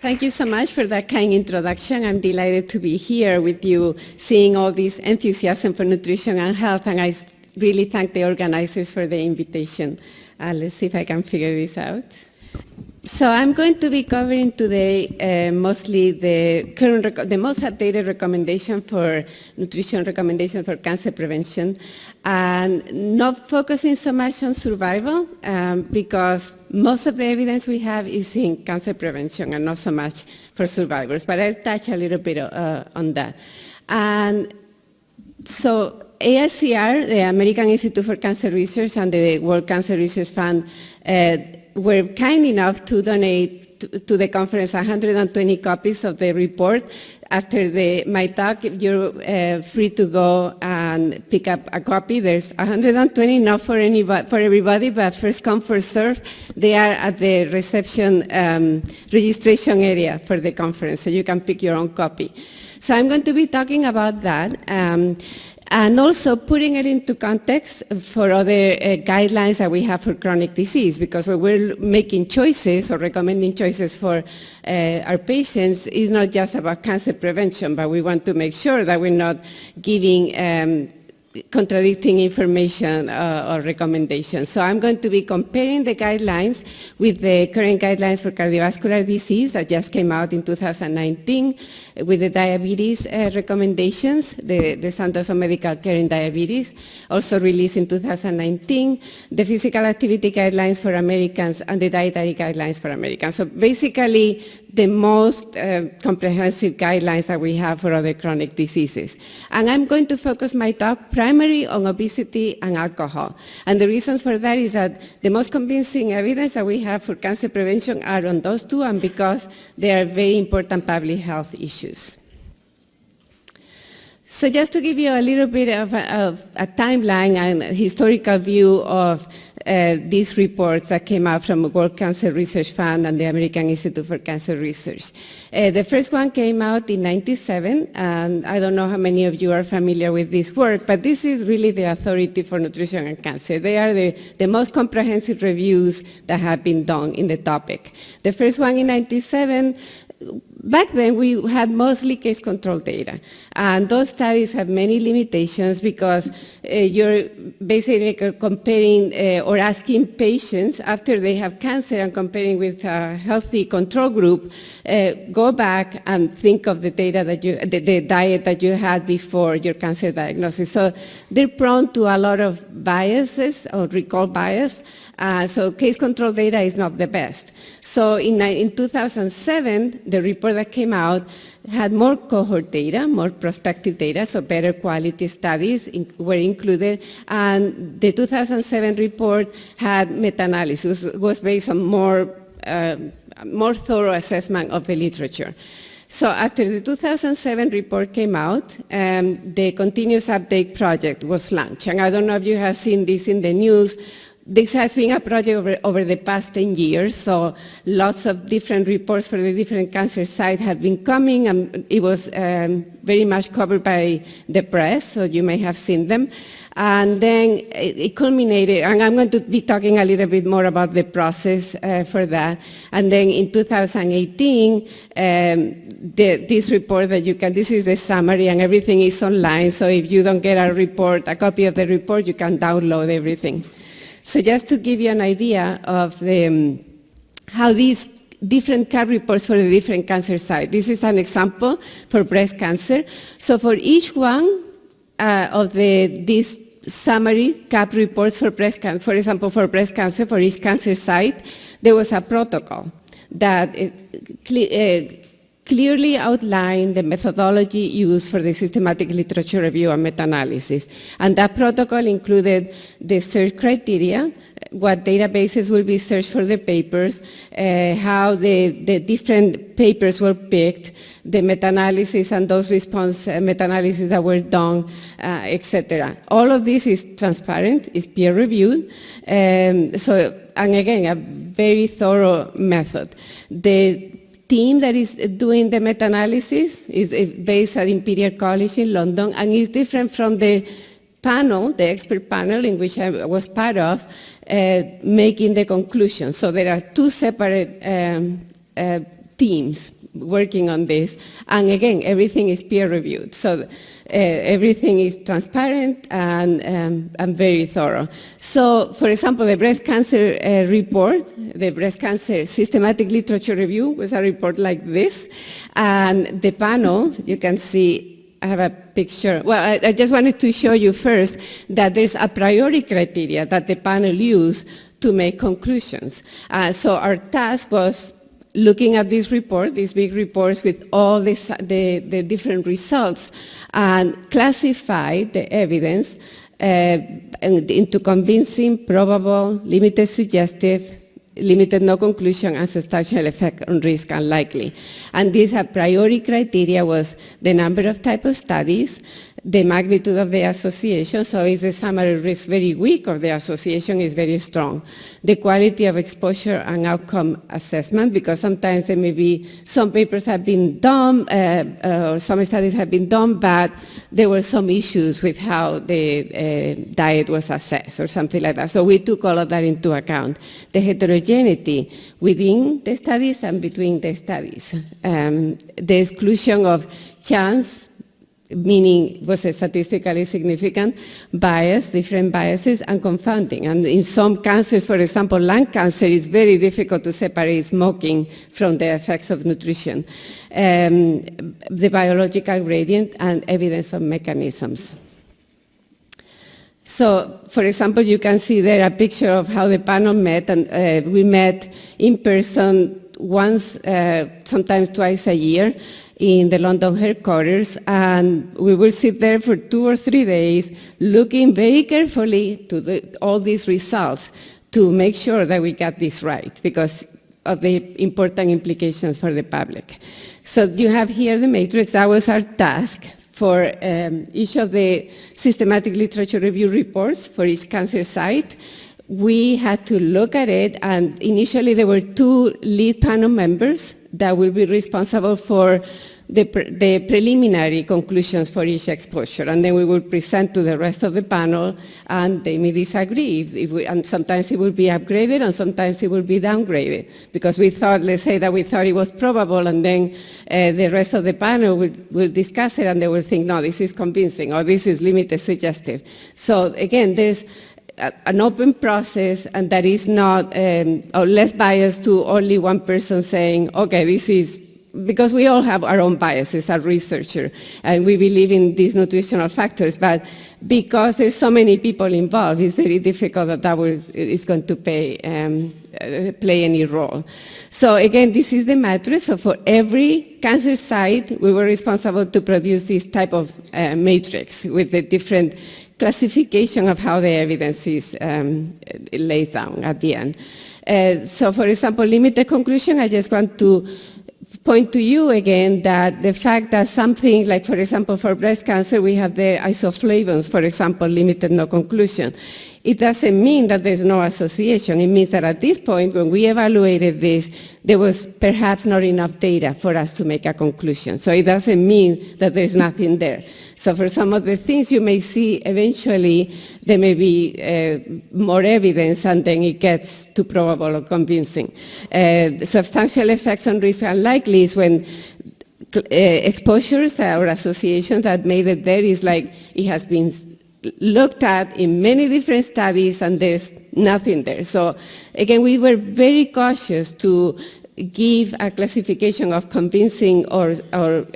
Thank you so much for that kind introduction. I'm delighted to be here with you, seeing all this enthusiasm for nutrition and health, and I really thank the organizers for the invitation. Let's see if I can figure this out. So I'm going to be covering today mostly the most updated recommendation for nutrition recommendation for cancer prevention, and not focusing so much on survival because most of the evidence we have is in cancer prevention and not so much for survivors, but I'll touch a little bit on that. And so AICR, the American Institute for Cancer Research, and the World Cancer Research Fund were kind enough to donate to the conference 120 copies of the report. After my talk, you're free to go and pick up a copy. There's 120, not for everybody, but first come, first serve. They are at the reception registration area for the conference, so you can pick your own copy. So I'm going to be talking about that. And also putting it into context for other guidelines that we have for chronic disease, because when we're making choices or recommending choices for our patients, it's not just about cancer prevention, but we want to make sure that we're not giving contradicting information or recommendations. So I'm going to be comparing the guidelines with the current guidelines for cardiovascular disease that just came out in 2019, with the diabetes recommendations, the Centers of Medical Care in Diabetes, also released in 2019, the physical activity guidelines for Americans, and the dietary guidelines for Americans. So basically, the most comprehensive guidelines that we have for other chronic diseases. And I'm going to focus my talk primarily on obesity and alcohol. And the reasons for that is that the most convincing evidence that we have for cancer prevention are on those two, and because they are very important public health issues. So just to give you a little bit of a timeline and a historical view of these reports that came out from the World Cancer Research Fund and the American Institute for Cancer Research. The first one came out in '97, and I don't know how many of you are familiar with this work, but this is really the authority for nutrition and cancer. They are the most comprehensive reviews that have been done in the topic. The first one in '97, back then, we had mostly case control data, and those studies have many limitations because you're basically comparing or asking patients after they have cancer and comparing with a healthy control group, go back and think of the data that the diet that you had before your cancer diagnosis. So they're prone to a lot of biases or recall bias. So case control data is not the best. So in 2007, the report that came out had more cohort data, more prospective data, so better quality studies were included, and the 2007 report had meta-analysis, was based on more thorough assessment of the literature. So after the 2007 report came out, the Continuous Update Project was launched, and I don't know if you have seen this in the news. This has been a project over the past 10 years, so lots of different reports for the different cancer sites have been coming, and it was very much covered by the press, so you may have seen them. And then it culminated, and I'm going to be talking a little bit more about the process for that. And then in 2018, this report that this is the summary, and everything is online, so if you don't get a copy of the report, you can download everything. So just to give you an idea of how these different CAP reports for the different cancer sites. This is an example for breast cancer. So for each one of these summary CAP reports for breast cancer, for example, for breast cancer, for each cancer site, there was a protocol that clearly outlined the methodology used for the systematic literature review and meta-analysis. And that protocol included the search criteria, what databases will be searched for the papers, how the different papers were picked, the meta-analysis and those response meta-analysis that were done, etc. All of this is transparent, is peer-reviewed, and again, a very thorough method. The team that is doing the meta-analysis is based at Imperial College in London, and is different from the panel, the expert panel in which I was part of, making the conclusion. So there are two separate teams working on this. And again, everything is peer-reviewed. So everything is transparent and very thorough. So, for example, the breast cancer report, the breast cancer systematic literature review was a report like this. And the panel, you can see, I have a picture. Well, I just wanted to show you first that there's a priori criteria that the panel used to make conclusions. So our task was looking at this report, these big reports with all the different results, and classify the evidence into convincing, probable, limited suggestive, limited no conclusion, and substantial effect on risk unlikely. And these a priori criteria was the number of type of studies, the magnitude of the association, so is the summary risk very weak or the association is very strong. The quality of exposure and outcome assessment, because sometimes there may be some papers have been done, or some studies have been done, but there were some issues with how the diet was assessed or something like that. So we took all of that into account. The heterogeneity within the studies and between the studies. The exclusion of chance, meaning was a statistically significant bias, different biases, and confounding. And in some cancers, for example, lung cancer, it's very difficult to separate smoking from the effects of nutrition. The biological gradient and evidence of mechanisms. So, for example, you can see there a picture of how the panel met, and we met in person once, sometimes twice a year, in the London headquarters, and we will sit there for 2 or 3 days looking very carefully to all these results to make sure that we got this right because of the important implications for the public. So you have here the matrix. That was our task for each of the systematic literature review reports for each cancer site. We had to look at it, and initially there were 2 lead panel members that will be responsible for the preliminary conclusions for each exposure, and then we will present to the rest of the panel, and they may disagree. And sometimes it will be upgraded, and sometimes it will be downgraded, because we thought, let's say that we thought it was probable, and then the rest of the panel will discuss it, and they will think, no, this is convincing, or this is limited suggestive. So again, there's an open process, and that is not or less biased to only one person saying, okay, this is, because we all have our own biases as researchers, and we believe in these nutritional factors, but because there's so many people involved, it's very difficult that is going to play any role. So again, this is the matrix. So for every cancer site, we were responsible to produce this type of matrix with the different classification of how the evidence is laid down at the end. So for example, limited conclusion, I just want to point to you again that the fact that something like, for example, for breast cancer, we have the isoflavones, for example, limited no conclusion. It doesn't mean that there's no association. It means that at this point, when we evaluated this, there was perhaps not enough data for us to make a conclusion. So it doesn't mean that there's nothing there. So for some of the things you may see, eventually there may be more evidence, and then it gets to probable or convincing. Substantial effects on risk unlikely is when exposures or associations that made it there is like it has been looked at in many different studies and there's nothing there. So again, we were very cautious to give a classification of convincing or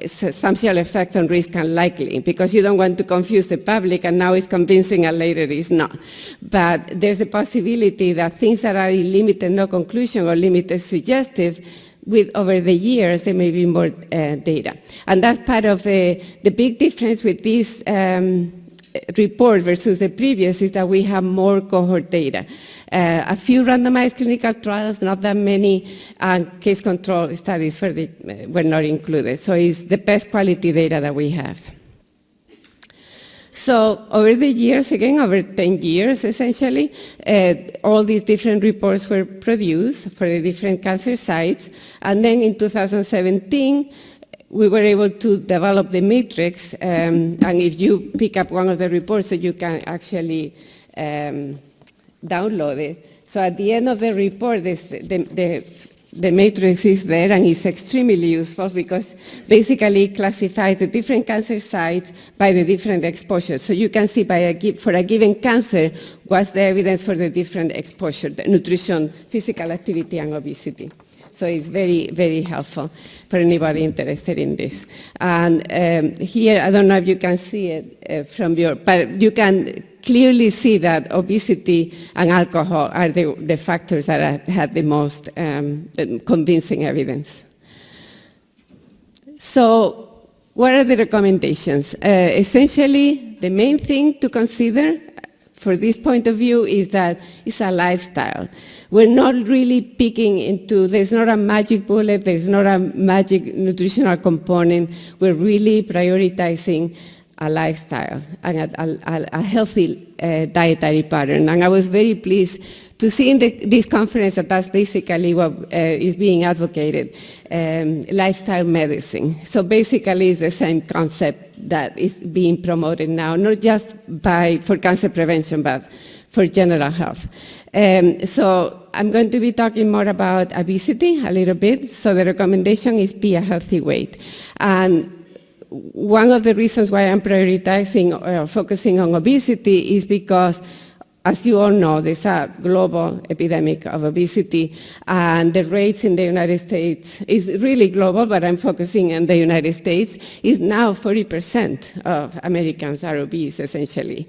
substantial effects on risk unlikely, because you don't want to confuse the public and now it's convincing and later it's not. But there's a possibility that things that are in limited no conclusion or limited suggestive, over the years there may be more data. And that's part of the big difference with this report versus the previous is that we have more cohort data. A few randomized clinical trials, not that many, and case control studies were not included. So it's the best quality data that we have. So over the years, again, over 10 years essentially, all these different reports were produced for the different cancer sites. And then in 2017, we were able to develop the matrix, and if you pick up one of the reports, so you can actually download it. So at the end of the report, the the matrix is there and is extremely useful because basically it classifies the different cancer sites by the different exposures. So you can see for a given cancer what's the evidence for the different exposure, the nutrition, physical activity, and obesity. So it's very, very helpful for anybody interested in this. And here, I don't know if you can see it but you can clearly see that obesity and alcohol are the factors that have the most convincing evidence. So what are the recommendations? Essentially, the main thing to consider for this point of view is that it's a lifestyle. We're not really picking into, there's not a magic bullet, there's not a magic nutritional component. We're really prioritizing a lifestyle and a healthy dietary pattern. And I was very pleased to see in this conference that that's basically what is being advocated, lifestyle medicine. So basically it's the same concept that is being promoted now, not just for cancer prevention, but for general health. So I'm going to be talking more about obesity a little bit. So the recommendation is be a healthy weight. And one of the reasons why I'm prioritizing or focusing on obesity is because, as you all know, there's a global epidemic of obesity, and the rates in the United States is really global, but I'm focusing on the United States, is now 40% of Americans are obese, essentially,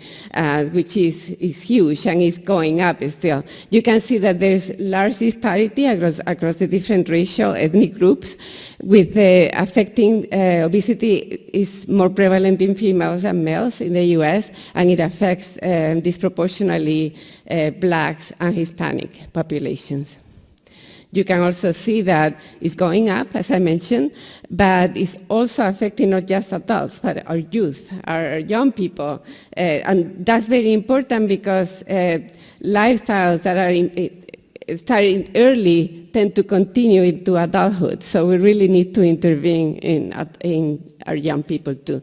which is huge, and is going up still. You can see that there's large disparity across the different racial, ethnic groups, with affecting obesity is more prevalent in females than males in the US, and it affects disproportionately Blacks and Hispanic populations. You can also see that it's going up, as I mentioned, but it's also affecting not just adults, but our youth, our young people. And that's very important because lifestyles that are starting early tend to continue into adulthood. So we really need to intervene in our young people too.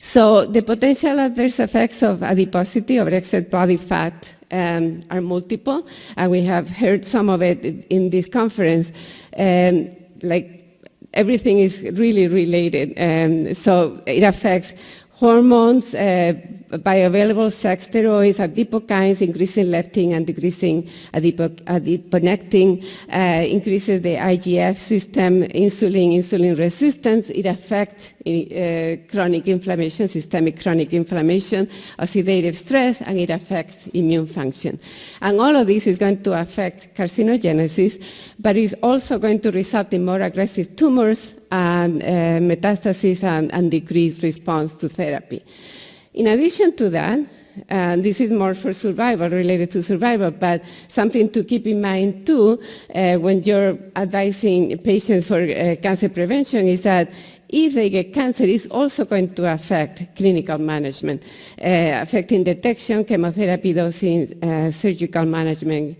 So the potential adverse effects of adiposity, or excess body fat, are multiple, and we have heard some of it in this conference. Like everything is really related. So it affects hormones, bioavailable sex steroids, adipokines, increasing leptin and decreasing adiponectin, increases the IGF system, insulin resistance. It affects chronic inflammation, systemic chronic inflammation, oxidative stress, and it affects immune function. And all of this is going to affect carcinogenesis, but is also going to result in more aggressive tumors and metastasis and decreased response to therapy. In addition to that, and this is more for survival, related to survival, but something to keep in mind too when you're advising patients for cancer prevention is that if they get cancer, it's also going to affect clinical management, affecting detection, chemotherapy dosing, surgical management.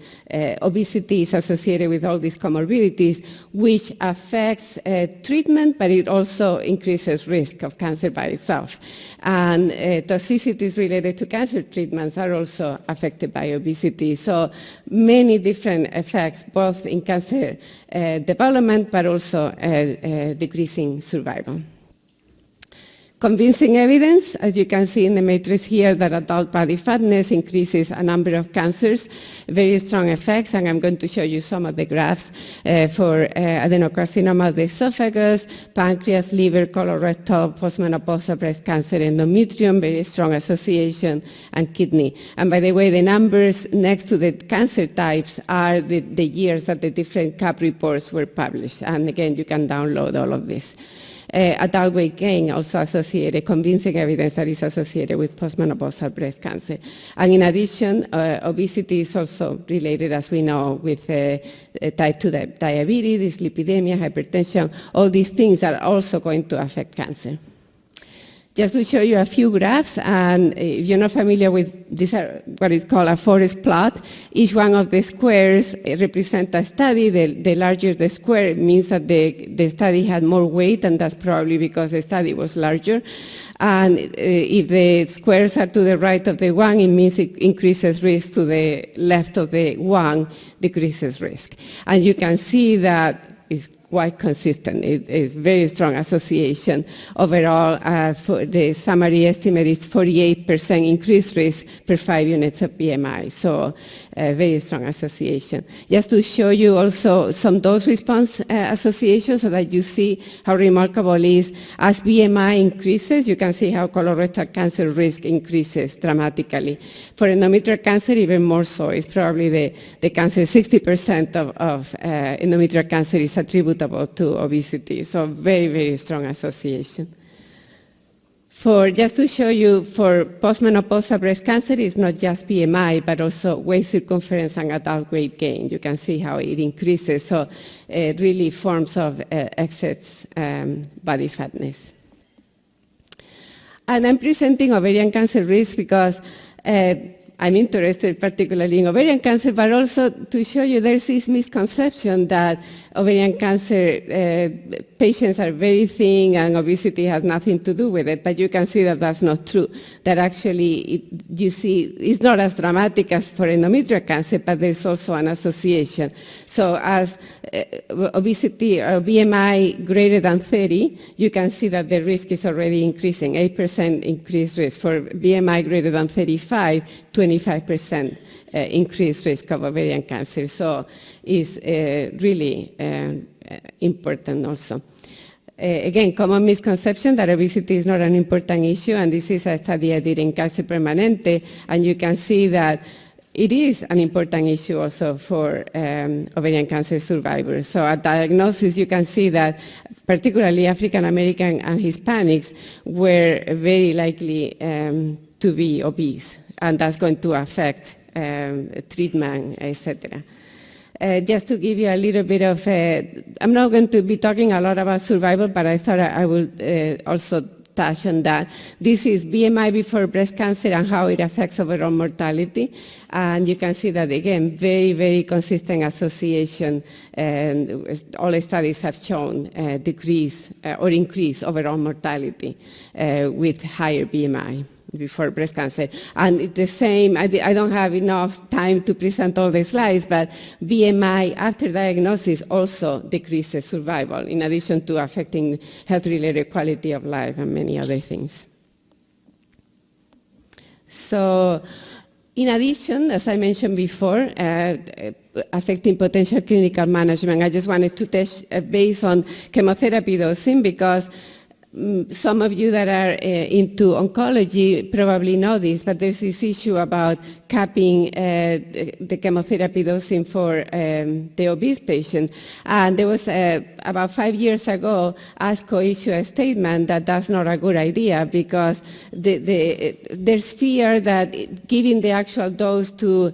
Obesity is associated with all these comorbidities, which affects treatment, but it also increases risk of cancer by itself. And toxicities related to cancer treatments are also affected by obesity. So many different effects, both in cancer development, but also decreasing survival. Convincing evidence, as you can see in the matrix here, that adult body fatness increases a number of cancers, very strong effects, and I'm going to show you some of the graphs for adenocarcinoma of the esophagus, pancreas, liver, colorectal, postmenopausal breast cancer, endometrium, very strong association, and kidney. And by the way, the numbers next to the cancer types are the years that the different CAP reports were published. And again, you can download all of this. Adult weight gain also associated, convincing evidence that is associated with postmenopausal breast cancer. And in addition, obesity is also related, as we know, with type 2 diabetes, dyslipidemia, hypertension, all these things are also going to affect cancer. just to show you a few graphs, and if you're not familiar with these are what is called a forest plot, each one of the squares represents a study. The larger the square, it means that the study had more weight, and that's probably because the study was larger. And if the squares are to the right of the one, it means it increases risk. To the left of the one, decreases risk. And you can see that it's quite consistent. It is very strong association. Overall, for the summary estimate is 48% increased risk per 5 units of BMI. So very strong association. Just to show you also some dose response associations so that you see how remarkable it is. As BMI increases, you can see how colorectal cancer risk increases dramatically. For endometrial cancer, even more so. It's probably the cancer, 60% of endometrial cancer is attributable to obesity, so very, very strong association. Just to show you, for postmenopausal breast cancer, it's not just BMI, but also waist circumference and adult weight gain. You can see how it increases, so really forms of excess body fatness. And I'm presenting ovarian cancer risk because I'm interested particularly in ovarian cancer, but also to show you there's this misconception that ovarian cancer patients are very thin and obesity has nothing to do with it, but you can see that that's not true. That actually, you see, it's not as dramatic as for endometrial cancer, but there's also an association. So as obesity or BMI greater than 30, you can see that the risk is already increasing, 8% increased risk. For BMI greater than 35, 25% increased risk of ovarian cancer. So it's really important also. Again, common misconception that obesity is not an important issue, and this is a study I did in Cáncer Permanente, and you can see that it is an important issue also for ovarian cancer survivors. So at diagnosis, you can see that particularly African American and Hispanics were very likely to be obese, and that's going to affect treatment, etc. Just to give you a little bit of, I'm not going to be talking a lot about survival, but I thought I would also touch on that. This is BMI before breast cancer and how it affects overall mortality. And you can see that, again, very, very consistent association. And all studies have shown decrease or increase overall mortality with higher BMI before breast cancer. And the same, I don't have enough time to present all the slides, but BMI after diagnosis also decreases survival, in addition to affecting health-related quality of life and many other things. So, in addition, as I mentioned before, affecting potential clinical management, I just wanted to touch base on chemotherapy dosing, because some of you that are into oncology probably know this, but there's this issue about capping the chemotherapy dosing for the obese patient. And there was, about 5 years ago, ASCO issued a statement that that's not a good idea, because there's fear that giving the actual dose to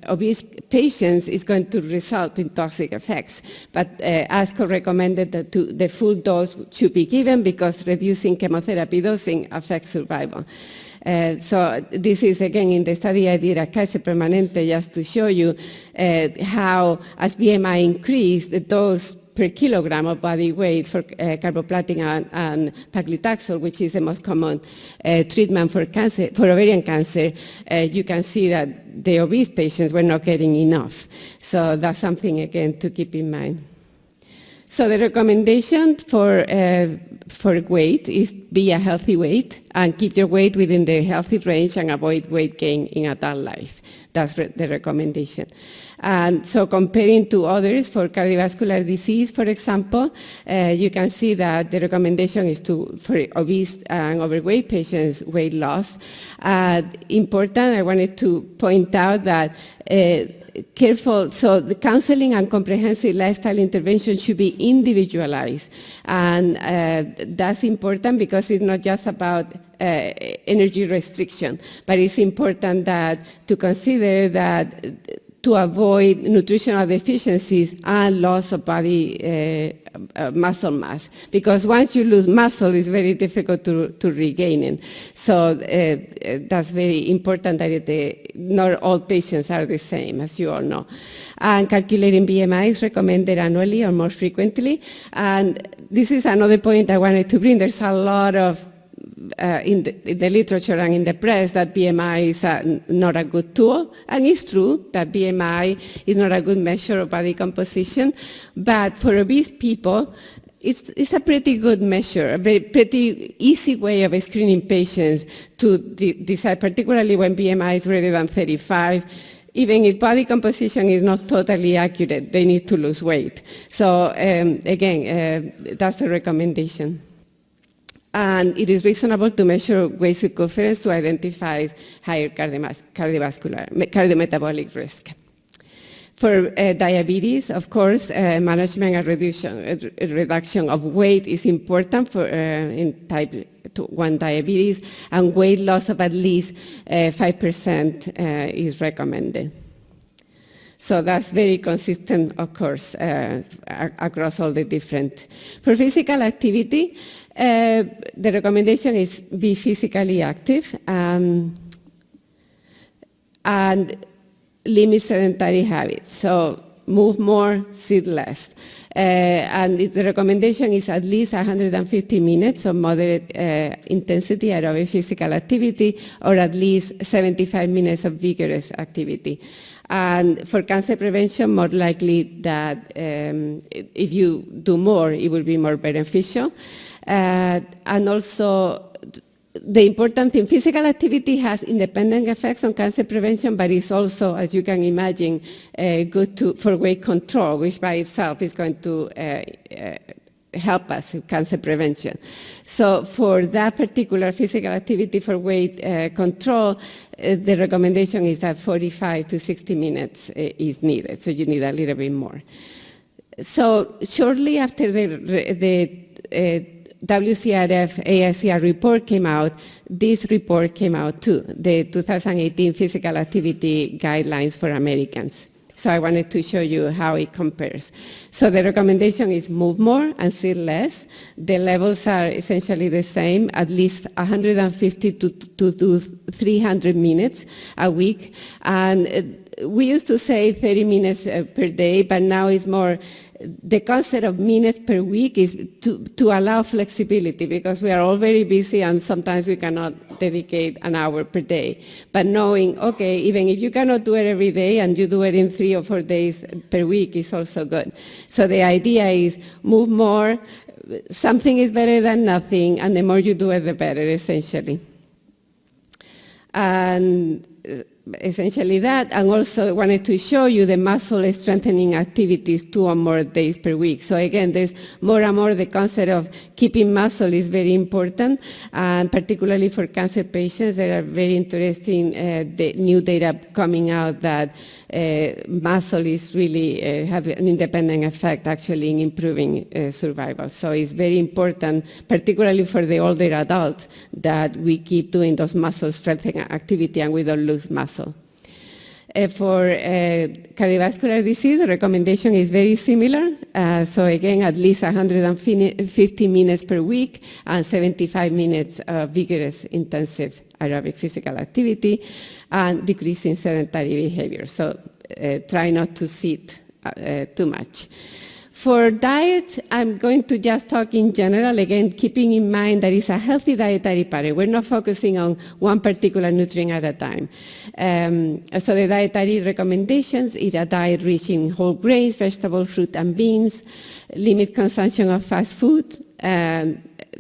obese patients is going to result in toxic effects. But ASCO recommended that the full dose should be given, because reducing chemotherapy dosing affects survival. So this is, again, in the study I did at Kaiser Permanente, just to show you how, as BMI increased, the dose per kilogram of body weight for carboplatin and paclitaxel, which is the most common treatment for cancer, for ovarian cancer, you can see that the obese patients were not getting enough. So that's something, again, to keep in mind. So the recommendation for weight is be a healthy weight and keep your weight within the healthy range and avoid weight gain in adult life. That's the recommendation. And so comparing to others for cardiovascular disease, for example, you can see that the recommendation is for obese and overweight patients, weight loss. Important, I wanted to point out that careful, so the counseling and comprehensive lifestyle intervention should be individualized. And that's important because it's not just about energy restriction, but it's important that to consider that to avoid nutritional deficiencies and loss of body muscle mass, because once you lose muscle, it's very difficult to regain it. So that's very important that not all patients are the same, as you all know. And calculating BMI is recommended annually or more frequently. And this is another point I wanted to bring. There's a lot of in the literature and in the press that BMI is not a good tool, and it's true that BMI is not a good measure of body composition, but for obese people, it's a pretty good measure, a pretty easy way of screening patients to decide, particularly when BMI is greater than 35. Even if body composition is not totally accurate, they need to lose weight. So again, that's the recommendation. And it is reasonable to measure waist circumference to identify higher cardiometabolic risk. For diabetes, of course, management and reduction of weight is important for in type 1 diabetes, and weight loss of at least 5% is recommended. So that's very consistent, of course, across all the different. For physical activity, the recommendation is be physically active and limit sedentary habits. So move more, sit less. And the recommendation is at least 150 minutes of moderate intensity aerobic physical activity, or at least 75 minutes of vigorous activity. And for cancer prevention, more likely that if you do more, it will be more beneficial. And also, the important thing, physical activity has independent effects on cancer prevention, but it's also, as you can imagine, good for weight control, which by itself is going to help us in cancer prevention. So for that particular physical activity for weight control, the recommendation is that 45 to 60 minutes is needed, so you need a little bit more. So shortly after the WCRF ASCR report came out, this report came out too, the 2018 Physical Activity Guidelines for Americans. So I wanted to show you how it compares. So the recommendation is move more and sit less. The levels are essentially the same, at least 150 to 300 minutes a week. And we used to say 30 minutes per day, but now it's more, the concept of minutes per week is to allow flexibility, because we are all very busy and sometimes we cannot dedicate an hour per day. But knowing, okay, even if you cannot do it every day and you do it in 3 or 4 days per week is also good. So the idea is move more, something is better than nothing, and the more you do it, the better, essentially. And essentially that, and also wanted to show you the muscle strengthening activities 2 or more days per week. So again, there's more and more the concept of keeping muscle is very important, and particularly for cancer patients, there are very interesting the new data coming out that muscle is really have an independent effect actually in improving survival. So it's very important, particularly for the older adults, that we keep doing those muscle strengthening activity and we don't lose muscle. For cardiovascular disease, the recommendation is very similar. So again, at least 150 minutes per week and 75 minutes of vigorous intensive aerobic physical activity and decreasing sedentary behavior. So try not to sit too much. For diet, I'm going to just talk in general, again, keeping in mind that it's a healthy dietary pattern. We're not focusing on one particular nutrient at a time. So the dietary recommendations, eat a diet rich in whole grains, vegetables, fruit, and beans, limit consumption of fast food.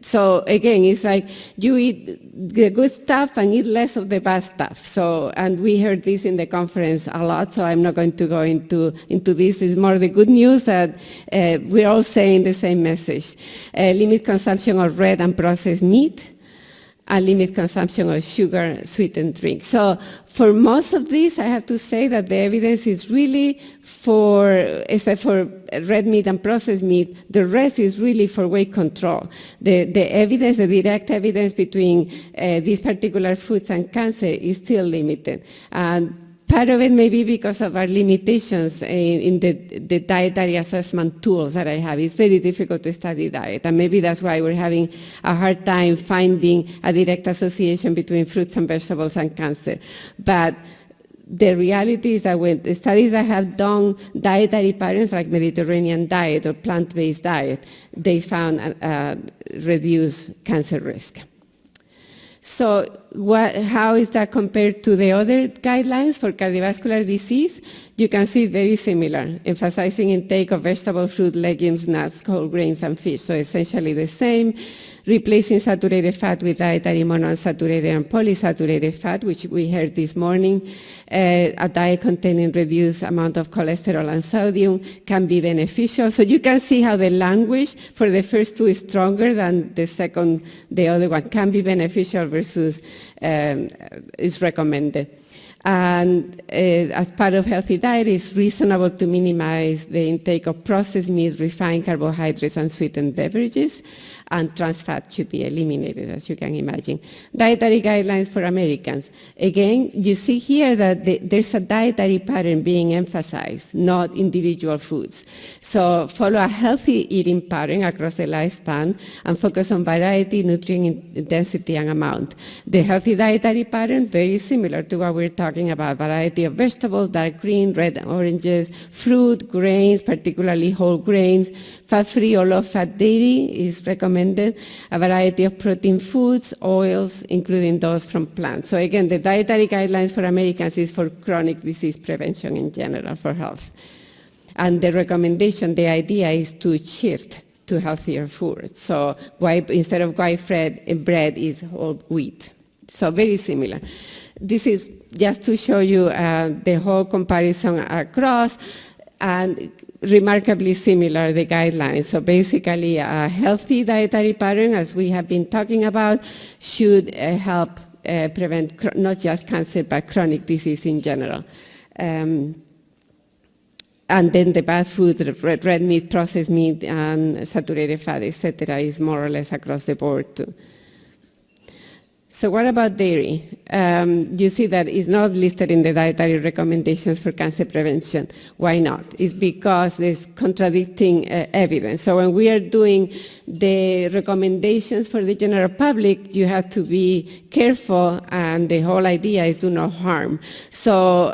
So again, it's like you eat the good stuff and eat less of the bad stuff. So, and we heard this in the conference a lot, so I'm not going to go into this. It's more the good news that we're all saying the same message. Limit consumption of red and processed meat, and limit consumption of sugar sweetened drinks. So for most of this, I have to say that the evidence is really for, except for red meat and processed meat, the rest is really for weight control. The evidence, the direct evidence between these particular foods and cancer is still limited. And Part of it may be because of our limitations in the dietary assessment tools that I have. It's very difficult to study diet, and maybe that's why we're having a hard time finding a direct association between fruits and vegetables and cancer. But the reality is that when the studies that have done dietary patterns like Mediterranean diet or plant-based diet, they found reduced cancer risk. So how is that compared to the other guidelines for cardiovascular disease? You can see it's very similar, emphasizing intake of vegetable, fruit, legumes, nuts, whole grains, and fish. So essentially the same, replacing saturated fat with dietary monounsaturated and polysaturated fat, which we heard this morning. A diet containing reduced amount of cholesterol and sodium can be beneficial. So you can see how the language for the first two is stronger than the second, the other one can be beneficial versus is recommended. And as part of healthy diet, it's reasonable to minimize the intake of processed meat, refined carbohydrates, and sweetened beverages, and trans fat should be eliminated, as you can imagine. Dietary guidelines for Americans. Again, you see here that there's a dietary pattern being emphasized, not individual foods. So follow a healthy eating pattern across the lifespan and focus on variety, nutrient intensity, and amount. The healthy dietary pattern, very similar to what we're talking about, variety of vegetables, dark green, red and oranges, fruit, grains, particularly whole grains, fat-free or low-fat dairy is recommended, a variety of protein foods, oils, including those from plants. So again, the dietary guidelines for Americans is for chronic disease prevention in general for health. And the recommendation, the idea is to shift to healthier food. So instead of white bread is whole wheat. So very similar. This is just to show you the whole comparison across, and remarkably similar, the guidelines. So basically, a healthy dietary pattern, as we have been talking about, should help prevent not just cancer, but chronic disease in general. And then the bad food, red meat, processed meat, and saturated fat, etc., is more or less across the board too. So what about dairy? You see that it's not listed in the dietary recommendations for cancer prevention. Why not? It's because there's contradicting evidence. So when we are doing the recommendations for the general public, you have to be careful, and the whole idea is do no harm. So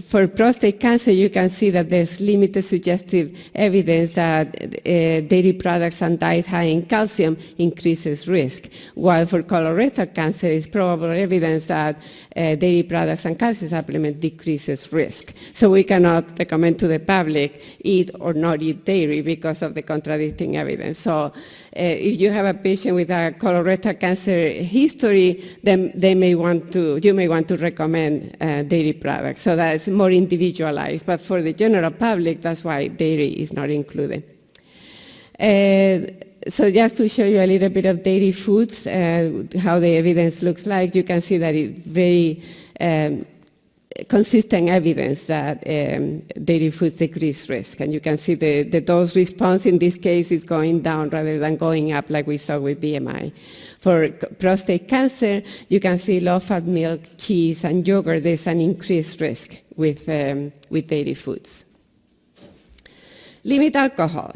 for prostate cancer, you can see that there's limited suggestive evidence that dairy products and diet high in calcium increases risk, while for colorectal cancer, it's probable evidence that dairy products and calcium supplement decreases risk. So we cannot recommend to the public eat or not eat dairy because of the contradicting evidence. So if you have a patient with a colorectal cancer history, then you may want to recommend dairy products. So that's more individualized. But for the general public, that's why dairy is not included. So just to show you a little bit of dairy foods, how the evidence looks like, you can see that it's very consistent evidence that dairy foods decrease risk. And you can see the dose response in this case is going down rather than going up like we saw with BMI. For prostate cancer, you can see low-fat milk, cheese, and yogurt. There's an increased risk with dairy foods. Limit alcohol.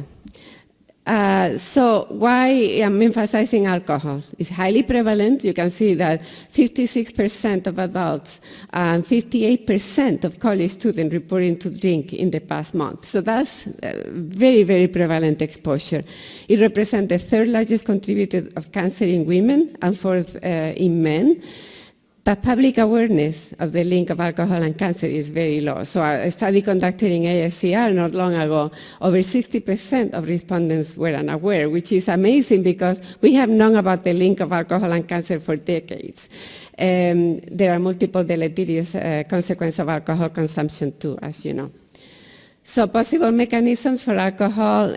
So why I'm emphasizing alcohol? It's highly prevalent. You can see that 56% of adults and 58% of college students reporting to drink in the past month. So that's very, very prevalent exposure. It represents the third largest contributor of cancer in women and fourth in men. But public awareness of the link of alcohol and cancer is very low. So a study conducted in ASCR not long ago, over 60% of respondents were unaware, which is amazing because we have known about the link of alcohol and cancer for decades. There are multiple deleterious consequences of alcohol consumption too, as you know. So possible mechanisms for alcohol,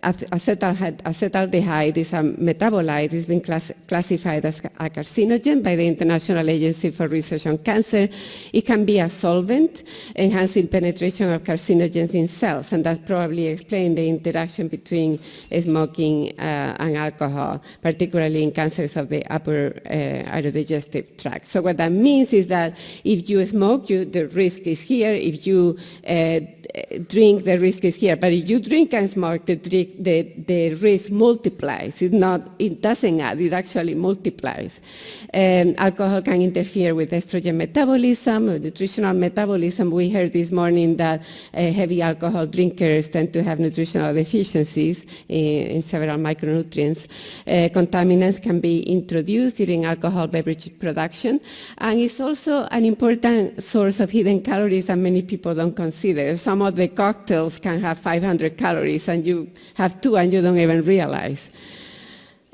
acetaldehyde is a metabolite. It's been classified as a carcinogen by the International Agency for Research on Cancer. It can be a solvent, enhancing penetration of carcinogens in cells, and that probably explains the interaction between smoking and alcohol, particularly in cancers of the upper aerodigestive tract. So what that means is that if you smoke, the risk is here. If you drink, the risk is here. But if you drink and smoke, the risk multiplies. It doesn't add, it actually multiplies. Alcohol can interfere with estrogen metabolism, or nutritional metabolism. We heard this morning that heavy alcohol drinkers tend to have nutritional deficiencies in several micronutrients. Contaminants can be introduced during alcohol beverage production, and it's also an important source of hidden calories that many people don't consider. Some of the cocktails can have 500 calories, and you have 2 and you don't even realize.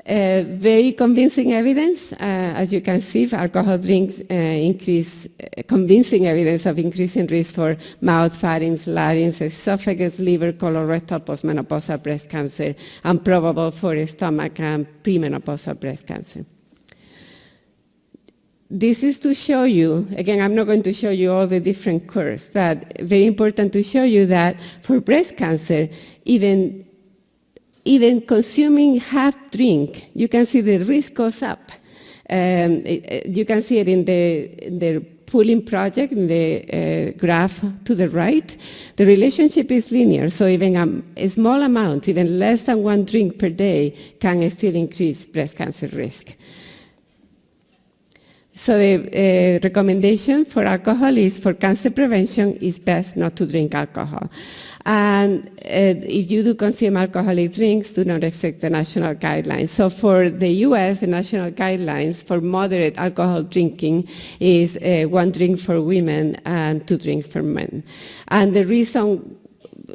Very convincing evidence, as you can see, alcohol drinks increase convincing evidence of increasing risk for mouth, pharynx, larynx, esophagus, liver, colorectal, postmenopausal breast cancer, and probable for stomach and premenopausal breast cancer. This is to show you, again, I'm not going to show you all the different curves, but very important to show you that for breast cancer, even consuming half drink, you can see the risk goes up. You can see it in the pooling project, in the graph to the right. The relationship is linear, so even a small amount, even less than 1 drink per day, can still increase breast cancer risk. So the recommendation for alcohol is, for cancer prevention, is best not to drink alcohol. And if you do consume alcoholic drinks, do not accept the national guidelines. So for the US, the national guidelines for moderate alcohol drinking is 1 drink for women and 2 drinks for men. And the reason,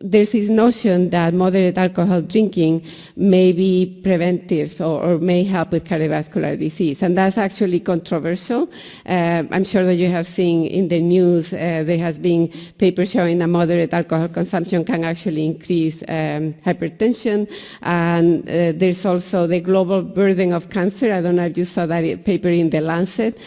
there's this notion that moderate alcohol drinking may be preventive or may help with cardiovascular disease, and that's actually controversial. I'm sure that you have seen in the news there has been papers showing that moderate alcohol consumption can actually increase hypertension, and there's also the global burden of cancer. I don't know if you saw that paper in The Lancet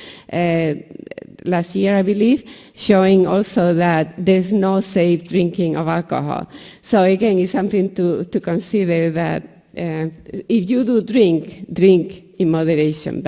last year, I believe, showing also that there's no safe drinking of alcohol. So again, it's something to consider, that if you do drink in moderation.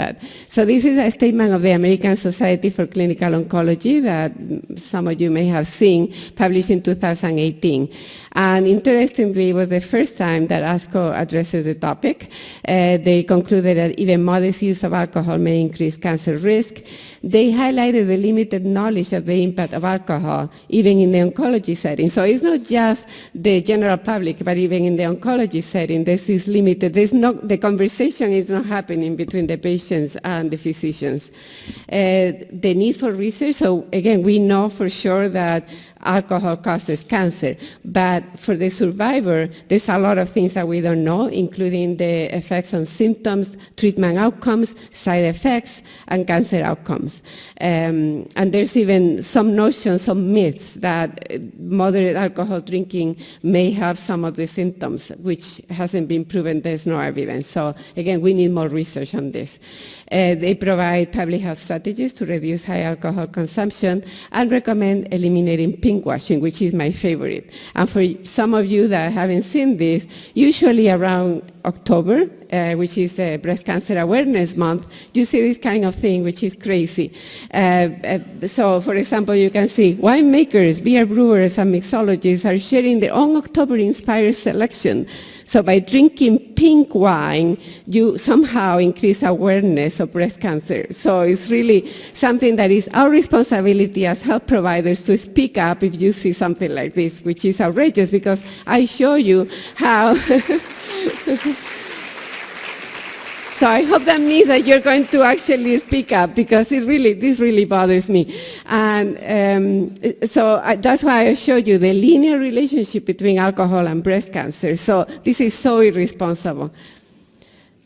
So this is a statement of the American Society for Clinical Oncology that some of you may have seen, published in 2018. And interestingly, it was the first time that ASCO addresses the topic. They concluded that even modest use of alcohol may increase cancer risk. They highlighted the limited knowledge of the impact of alcohol, even in the oncology setting. So it's not just the general public, but even in the oncology setting, there's this limited, the conversation is not happening between the patients and the physicians. The need for research, so again, we know for sure that alcohol causes cancer, but for the survivor, there's a lot of things that we don't know, including the effects on symptoms, treatment outcomes, side effects, and cancer outcomes. And there's even some notions, some myths that moderate alcohol drinking may have some of the symptoms, which hasn't been proven. There's no evidence. So again, we need more research on this. They provide public health strategies to reduce high alcohol consumption and recommend eliminating pinkwashing, which is my favorite. And for some of you that haven't seen this, usually around October, which is Breast Cancer Awareness Month, you see this kind of thing, which is crazy. So, for example, you can see winemakers, beer brewers, and mixologists are sharing their own October-inspired selection. So by drinking pink wine, you somehow increase awareness of breast cancer. So it's really something that is our responsibility as health providers to speak up if you see something like this, which is outrageous, because I show you how... So I hope that means that you're going to actually speak up, because this really bothers me. And that's why I showed you the linear relationship between alcohol and breast cancer. So this is so irresponsible.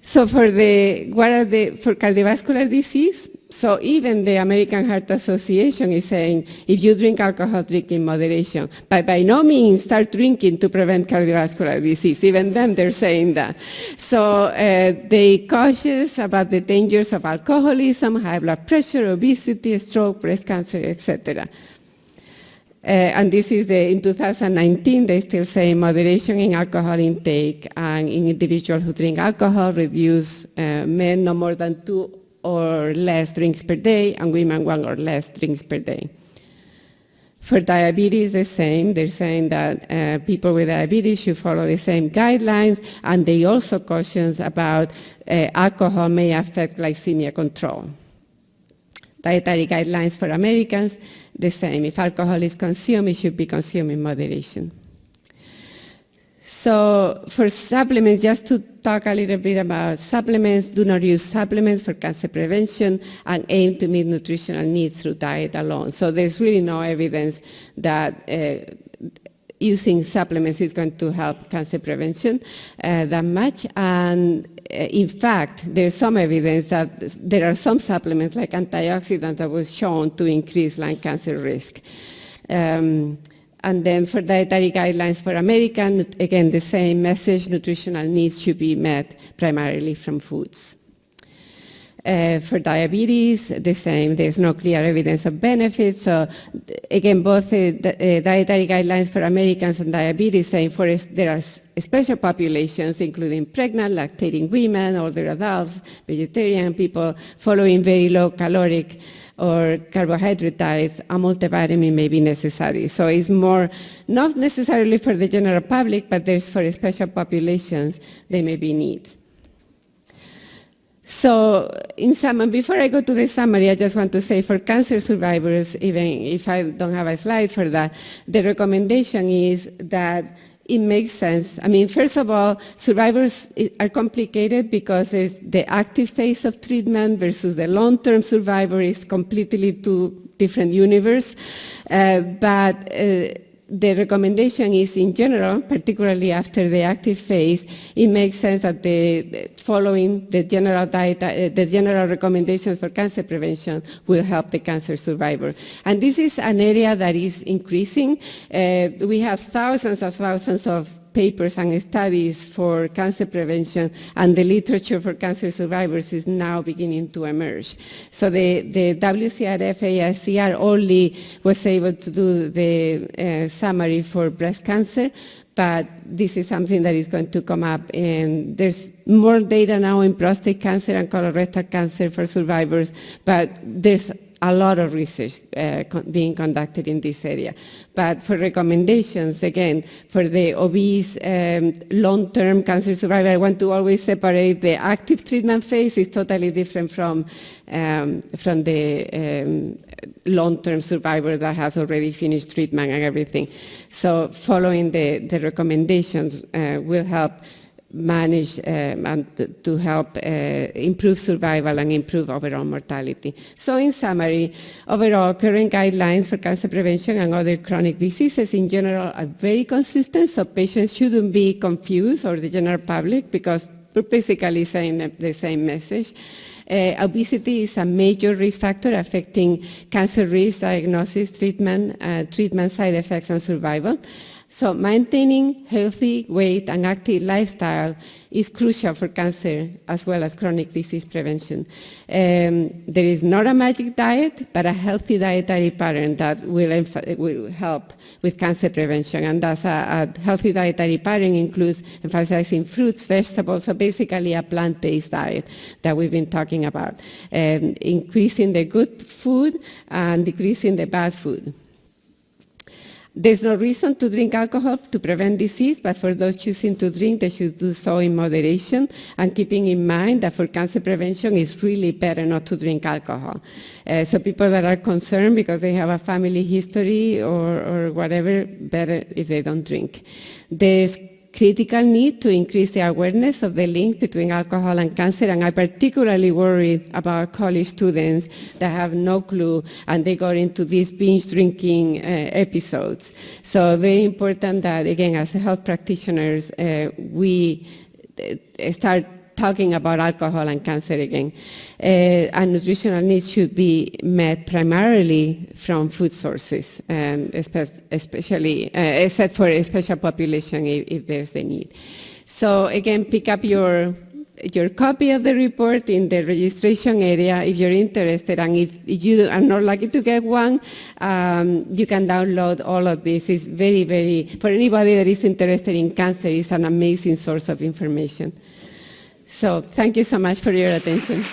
So for cardiovascular disease, So even the American Heart Association is saying, if you drink alcohol, drink in moderation. But by no means start drinking to prevent cardiovascular disease. Even them, they're saying that. So they cautious about the dangers of alcoholism, high blood pressure, obesity, stroke, breast cancer, etc. And this is in 2019, they still say moderation in alcohol intake, and in individuals who drink alcohol, reduce men no more than 2 or less drinks per day, and women 1 or less drinks per day. For diabetes, the same. They're saying that people with diabetes should follow the same guidelines, and they also caution about alcohol may affect glycemia control. Dietary guidelines for Americans, the same. If alcohol is consumed, it should be consumed in moderation. So for supplements, just to talk a little bit about supplements, do not use supplements for cancer prevention and aim to meet nutritional needs through diet alone. So there's really no evidence that using supplements is going to help cancer prevention that much. And in fact, there's some evidence that there are some supplements like antioxidants that was shown to increase lung cancer risk. And then for dietary guidelines for Americans, again, the same message, nutritional needs should be met primarily from foods. For diabetes, the same. There's no clear evidence of benefits. So again, both dietary guidelines for Americans and diabetes saying there are special populations, including pregnant, lactating women, older adults, vegetarian people, following very low caloric or carbohydrate diets, a multivitamin may be necessary. So it's more, not necessarily for the general public, but there's for special populations, they may be needs. So in sum, before I go to the summary, I just want to say for cancer survivors, even if I don't have a slide for that, the recommendation is that it makes sense. I mean, first of all, survivors are complicated because there's the active phase of treatment versus the long-term survivor is completely two different universe. But the recommendation is in general, particularly after the active phase, it makes sense that following the general diet, the general recommendations for cancer prevention will help the cancer survivor. And this is an area that is increasing. We have thousands of papers and studies for cancer prevention, and the literature for cancer survivors is now beginning to emerge. So the WCRF AICR only was able to do the summary for breast cancer, but this is something that is going to come up, and there's more data now in prostate cancer and colorectal cancer for survivors, but there's a lot of research being conducted in this area. But for recommendations, again, for the obese long-term cancer survivor, I want to always separate the active treatment phase is totally different from the long-term survivor that has already finished treatment and everything. So following the recommendations will help manage and to help improve survival and improve overall mortality. So in summary, overall current guidelines for cancer prevention and other chronic diseases in general are very consistent, so patients shouldn't be confused, or the general public, because we're basically saying the same message. Obesity is a major risk factor affecting cancer risk, diagnosis, treatment side effects, and survival. So maintaining healthy weight and active lifestyle is crucial for cancer as well as chronic disease prevention. There is not a magic diet, but a healthy dietary pattern that will help with cancer prevention. And thus a healthy dietary pattern includes emphasizing fruits, vegetables, so basically a plant-based diet that we've been talking about. Increasing the good food and decreasing the bad food. There's no reason to drink alcohol to prevent disease, but for those choosing to drink, they should do so in moderation, and keeping in mind that for cancer prevention, it's really better not to drink alcohol. So people that are concerned because they have a family history or whatever, better if they don't drink. There's critical need to increase the awareness of the link between alcohol and cancer, and I'm particularly worried about college students that have no clue and they go into these binge drinking episodes. So very important that, again, as health practitioners, we start talking about alcohol and cancer again. And nutritional needs should be met primarily from food sources, especially, except for a special population if there's the need. So again, pick up your copy of the report in the registration area if you're interested, and if you are not lucky to get one, you can download all of this. It's very, very, for anybody that is interested in cancer, it's an amazing source of information. So thank you so much for your attention.